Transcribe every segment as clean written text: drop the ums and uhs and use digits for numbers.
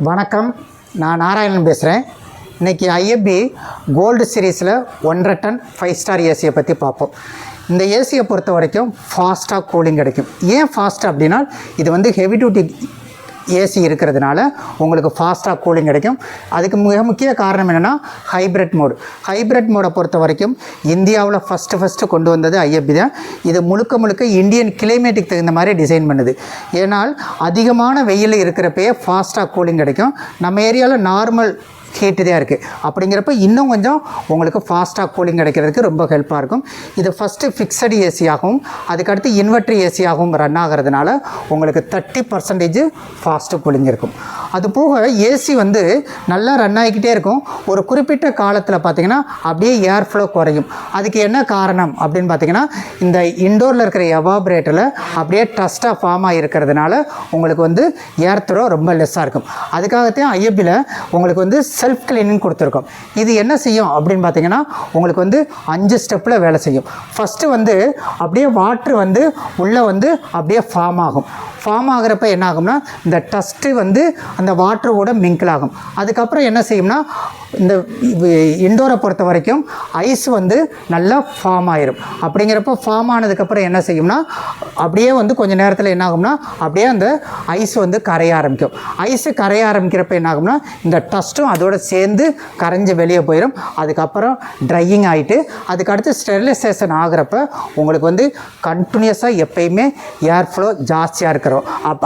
வணக்கம், நான் நாராயணன் பேசுகிறேன். இன்றைக்கி ஐஎஃப்பி கோல்டு சீரீஸில் 1.5 டன் 5 ஸ்டார் ஏசியை பற்றி பார்ப்போம். இந்த ஏசியை பொறுத்த வரைக்கும் ஃபாஸ்ட்டாக கூலிங் கிடைக்கும். ஏன் ஃபாஸ்ட் அப்படின்னா இது வந்து ஹெவி டியூட்டி ஏசி இருக்கிறதுனால உங்களுக்கு ஃபாஸ்ட்டாக கூலிங் கிடைக்கும். அதுக்கு மிக முக்கிய காரணம் என்னென்னா ஹைப்ரிட் மோடை பொறுத்த வரைக்கும் இந்தியாவில் ஃபஸ்ட்டு கொண்டு வந்தது ஐஎஃப்பி தான். இது முழுக்க இந்தியன் கிளைமேட்டுக்கு தகுந்த மாதிரி டிசைன் பண்ணுது. ஏன்னால் அதிகமான வெயில் இருக்கிறப்பயே ஃபாஸ்ட்டாக கூலிங் கிடைக்கும். நம்ம ஏரியாவில் நார்மல் ஹீட்டு தான் இருக்குது. அப்படிங்கிறப்ப இன்னும் கொஞ்சம் உங்களுக்கு ஃபாஸ்ட்டாக கூலிங் கிடைக்கிறதுக்கு ரொம்ப ஹெல்ப்பாக இருக்கும். இது ஃபஸ்ட்டு ஃபிக்ஸடு ஏசியாகவும் அதுக்கடுத்து இன்வெர்ட்ரி ஏசியாகவும் ரன் ஆகிறதுனால உங்களுக்கு 30% ஃபாஸ்ட்டு கூலிங் இருக்கும். அதுபோக ஏசி வந்து நல்லா ரன் ஆகிக்கிட்டே இருக்கும். ஒரு குறிப்பிட்ட காலத்தில் பார்த்திங்கன்னா அப்படியே ஏர் ஃப்ளோ குறையும். அதுக்கு என்ன காரணம் அப்படின்னு பார்த்திங்கன்னா இந்த இன்டோரில் இருக்கிற எவாபரேட்டரில் அப்படியே டஸ்ட்டாக ஃபார்ம் ஆகிருக்கிறதுனால உங்களுக்கு வந்து ஏர் த்ரோ ரொம்ப லெஸ்ஸாக இருக்கும். அதுக்காகத்தான் ஐஎஃப்பியில் உங்களுக்கு வந்து செல்ஃப் கிளீனிங் கொடுத்துருக்கோம். இது என்ன செய்யும் அப்படின்னு பார்த்தீங்கன்னா உங்களுக்கு வந்து 5 ஸ்டெப்பில் வேலை செய்யும். ஃபஸ்ட்டு வந்து அப்படியே வாட்ரு வந்து உள்ளே வந்து அப்படியே ஃபார்ம் ஆகிறப்ப என்ன ஆகும்னா இந்த டஸ்ட்டு வந்து அந்த வாட்ரு கூட மிங்கிள் ஆகும். அதுக்கப்புறம் என்ன செய்யும்னா இந்த இண்டோரை பொறுத்த வரைக்கும் ஐஸ் வந்து நல்லா ஃபார்ம் ஆயிரும். அப்படிங்கிறப்ப ஃபார்ம் ஆனதுக்கப்புறம் என்ன செய்யும்னா அப்படியே வந்து கொஞ்சம் நேரத்தில் என்ன ஆகும்னா அப்படியே அந்த ஐஸ் வந்து கரைய ஆரம்பிக்கும். ஐஸு கரைய ஆரம்பிக்கிறப்ப என்ன ஆகும்னா இந்த டஸ்ட்டும் அதோட சேர்ந்து கரைஞ்சி வெளியே போயிடும். அதுக்கப்புறம் ட்ரையிங் ஆகிட்டு அதுக்கடுத்து ஸ்டெரிலைசேஷன் ஆகிறப்ப உங்களுக்கு வந்து கண்டினியூஸாக எப்பயுமே ஏர் ஃப்ளோ ஜாஸ்தியாக இருக்கிறோம்.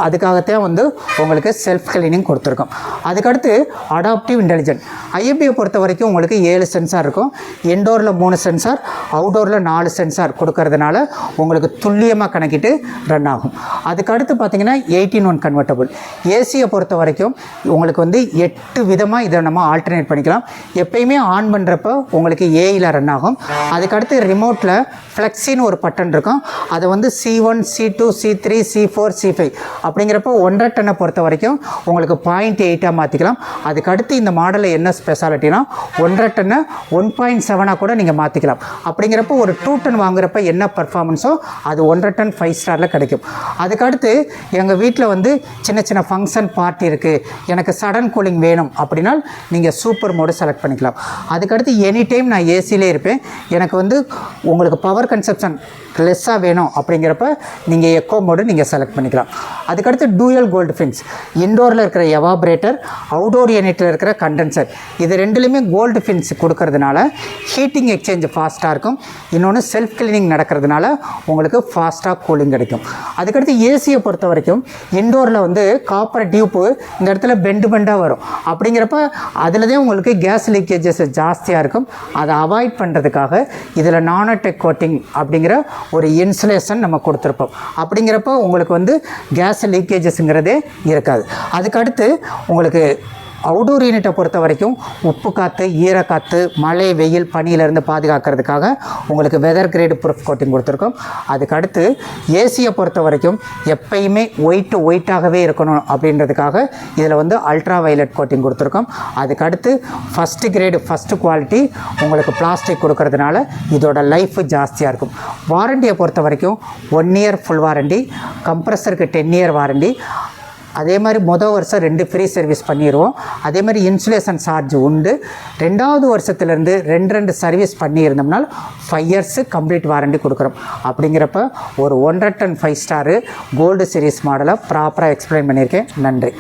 அதுக்காகத்தான் வந்து உங்களுக்கு செல்ஃப் கிளீனிங் கொடுத்துருக்கோம். அதுக்கடுத்து அடாப்டிவ் இன்டெலிஜென்ட் ஐஎஃப்பியை பொறுத்த வரைக்கும் உங்களுக்கு 7 சென்சார் இருக்கும். இன்டோரில் 3 சென்சார், அவுட்டோரில் 4 சென்சார் கொடுக்கறதுனால உங்களுக்கு துல்லியமாக கணக்கிட்டு ரன் ஆகும். அதுக்கடுத்து பார்த்திங்கன்னா 18-1 கன்வெர்ட்டபுள் ஏசியை பொறுத்த வரைக்கும் உங்களுக்கு வந்து 8 விதமாக இதை நம்ம ஆல்டர்னேட் பண்ணிக்கலாம். எப்பயுமே ஆன் பண்ணுறப்போ உங்களுக்கு ஏயில் ரன் ஆகும். அதுக்கடுத்து ரிமோட்டில் ஃப்ளெக்ஸின்னு ஒரு பட்டன் இருக்கும். அதை வந்து C1, C2, C3, C4, C5 அப்படிங்கிறப்போ 1.5 டன்னை பொறுத்த வரைக்கும் உங்களுக்கு 0.8 மாற்றிக்கலாம். அதுக்கடுத்து இந்த மாடலில் என்ன ஸ்பெஷாலிட்டினா 1.5 டன்னை 1.7 கூட நீங்கள் மாற்றிக்கலாம். அப்படிங்கிறப்போ ஒரு 2 டன் வாங்குறப்ப என்ன பர்ஃபார்மன்ஸோ அது 1.5 டன் 5 ஸ்டாரில் கிடைக்கும். அதுக்கடுத்து எங்கள் வீட்டில் வந்து சின்ன ஃபங்க்ஷன் பார்ட்டி இருக்குது, எனக்கு சடன் கூலிங் வேணும் அப்படின்னா நீங்கள் சூப்பர் மோடு செலக்ட் பண்ணிக்கலாம். அதுக்கடுத்து எனி டைம் நான் ஏசியிலே இருப்பேன், எனக்கு வந்து உங்களுக்கு பவர் கன்சப்ஷன் லெஸ்ஸாக வேணும் அப்படிங்கிறப்ப நீங்கள் எக்கோ மோடு நீங்கள் செலக்ட் பண்ணிக்கலாம். அதுக்கடுத்து டூயல் கோல்டு ஃபின்ஸ் இன்டோரில் இருக்கிற எவாபரேட்டர், அவுடோர் யூனிட்டில் இருக்கிற கண்டென்சர், இது ரெண்டுலேயுமே கோல்டு ஃபின்ஸ் கொடுக்கறதுனால ஹீட்டிங் எக்ஸ்சேஞ்ச் ஃபாஸ்ட்டாக இருக்கும். இன்னொன்று செல்ஃப் கிளீனிங் நடக்கிறதுனால உங்களுக்கு ஃபாஸ்ட்டாக கூலிங் கிடைக்கும். அதுக்கடுத்து ஏசியை பொறுத்த வரைக்கும் இன்டோரில் வந்து காப்பர் டியூப்பு இந்த இடத்துல பெண்டாக வரும். அப்படிங்கிறப்ப அதில் தான் உங்களுக்கு கேஸ் லீக்கேஜஸ் ஜாஸ்தியாக இருக்கும். அதை அவாய்ட் பண்ணுறதுக்காக இதில் நானோடெக் கோட்டிங் அப்படிங்கிற ஒரு இன்சுலேஷன் நம்ம கொடுத்துருப்போம். அப்படிங்கிறப்ப உங்களுக்கு வந்து கேஸ் லீக்கேஜஸ்ங்கிறதே இருக்காது. அதுக்கடுத்து உங்களுக்கு அவுடோர் யூனிட்டை பொறுத்த வரைக்கும் உப்பு காற்று, ஈரக்காற்று, மழை, வெயில், பனியிலேருந்து பாதுகாக்கிறதுக்காக உங்களுக்கு வெதர் கிரேடு ப்ரூஃப் கோட்டிங் கொடுத்துருக்கோம். அதுக்கடுத்து ஏசியை பொறுத்த வரைக்கும் எப்பயுமே ஒயிட்டாகவே இருக்கணும் அப்படின்றதுக்காக இதில் வந்து அல்ட்ரா வயலட் கோட்டிங் கொடுத்துருக்கோம். அதுக்கடுத்து ஃபஸ்ட்டு கிரேடு ஃபஸ்ட்டு குவாலிட்டி உங்களுக்கு பிளாஸ்டிக் கொடுக்கறதுனால இதோட லைஃப் ஜாஸ்தியாக இருக்கும். வாரண்டியை பொறுத்த வரைக்கும் 1 இயர் ஃபுல் வாரண்டி, கம்ப்ரஸருக்கு 10 இயர் வாரண்டி. அதே மாதிரி மொதல் வருஷம் 2 ஃப்ரீ சர்வீஸ் பண்ணிடுவோம். அதே மாதிரி இன்சுலேஷன் சார்ஜ் உண்டு. 2வது வருஷத்துலேருந்து 2 சர்வீஸ் பண்ணியிருந்தோம்னால் 5 இயர்ஸு கம்ப்ளீட் வாரண்டி கொடுக்குறோம். அப்படிங்கிறப்ப ஒரு 1.5 டன் 5 ஸ்டாரு கோல்டு சீரீஸ் மாடலை ப்ராப்பராக எக்ஸ்பிளைன் பண்ணியிருக்கேன். நன்றி.